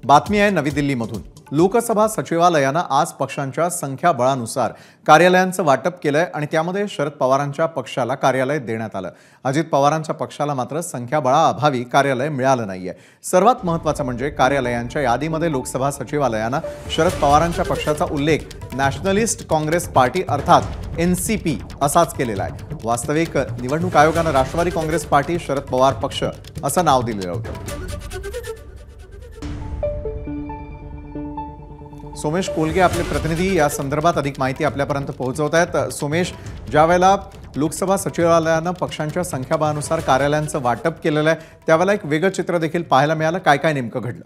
बातमी आहे नवी दिल्लीमधून। लोकसभा सचिवालयानं आज पक्षांच्या संख्याबळानुसार कार्यालयांचं वाटप केलंय आणि त्यामध्ये शरद पवारांच्या पक्षाला कार्यालय देण्यात आलं। अजित पवारांच्या पक्षाला मात्र संख्याबळाअभावी कार्यालय मिळालं नाहीये। सर्वात महत्त्वाचं म्हणजे कार्यालयांच्या यादीमध्ये लोकसभा सचिवालयानं शरद पवारांच्या पक्षाचा उल्लेख नॅशनलिस्ट काँग्रेस पार्टी अर्थात एनसीपी असाच केलेला आहे। वास्तविक निवडणूक आयोगानं राष्ट्रवादी काँग्रेस पार्टी शरद पवार पक्ष असं नाव दिलेलं होतं। सोमेश कोलगे आपले प्रतिनिधी या संदर्भात अधिक माहिती आपल्यापर्यंत पोहोचवत आहेत। सोमेश, ज्यावेळेला लोकसभा सचिवालयानं पक्षांच्या संख्याबळानुसार कार्यालयांचं वाटप केलेलं आहे त्यावेळेला एक वेगळं चित्र देखील पाहायला मिळालं। काय काय नेमकं घडलं?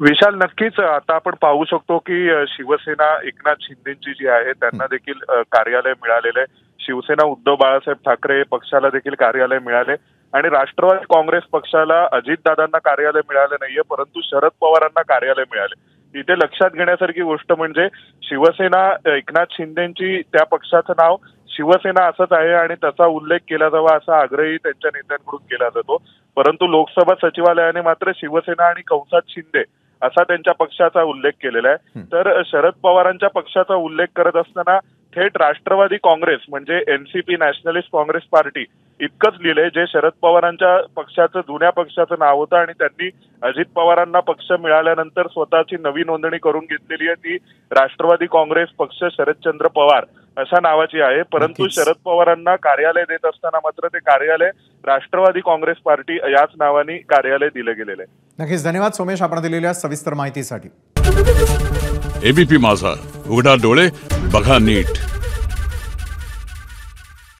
विशाल, नक्कीच आता आपण पाहू शकतो की शिवसेना एकनाथ शिंदेची जी आहे त्यांना देखील कार्यालय मिळालेलं आहे। शिवसेना उद्धव बाळासाहेब ठाकरे पक्षाला देखील कार्यालय मिळाले आणि राष्ट्रवादी काँग्रेस पक्षाला अजितदादांना कार्यालय मिळाले नाहीये, परंतु शरद पवारांना कार्यालय मिळाले। इथे लक्षात घेण्यासारखी गोष्ट म्हणजे शिवसेना एकनाथ शिंदेची त्या पक्षाचं नाव शिवसेना असंच आहे आणि त्याचा उल्लेख केला जावा असा आग्रही त्यांच्या नेत्यांकडून केला जातो, परंतु लोकसभा सचिवालयाने मात्र शिवसेना आणि कंसात शिंदे असा त्यांच्या पक्षाचा उल्लेख केलेला आहे। तर शरद पवारांच्या पक्षाचा उल्लेख करत असताना थेट राष्ट्रवादी काँग्रेस म्हणजे एनसीपी नॅशनलिस्ट काँग्रेस पार्टी इतकंच लिहिलंय, जे शरद पवारांच्या पक्षाचं जुन्या पक्षाचं नाव होतं आणि त्यांनी अजित पवारांना पक्ष मिळाल्यानंतर स्वतःची नवी नोंदणी करून घेतलेली आहे। ती राष्ट्रवादी काँग्रेस पक्ष शरदचंद्र पवार अशा नावाची आहे, परंतु शरद पवारांना कार्यालय देत असताना मात्र ते कार्यालय राष्ट्रवादी काँग्रेस पार्टी याच नावाने कार्यालय दिले गेलेले आहे। नक्कीच धन्यवाद सोमेश, आपण दिलेल्या सविस्तर माहितीसाठी। एबीपी माझा, उघडा डोळे बघा नीट।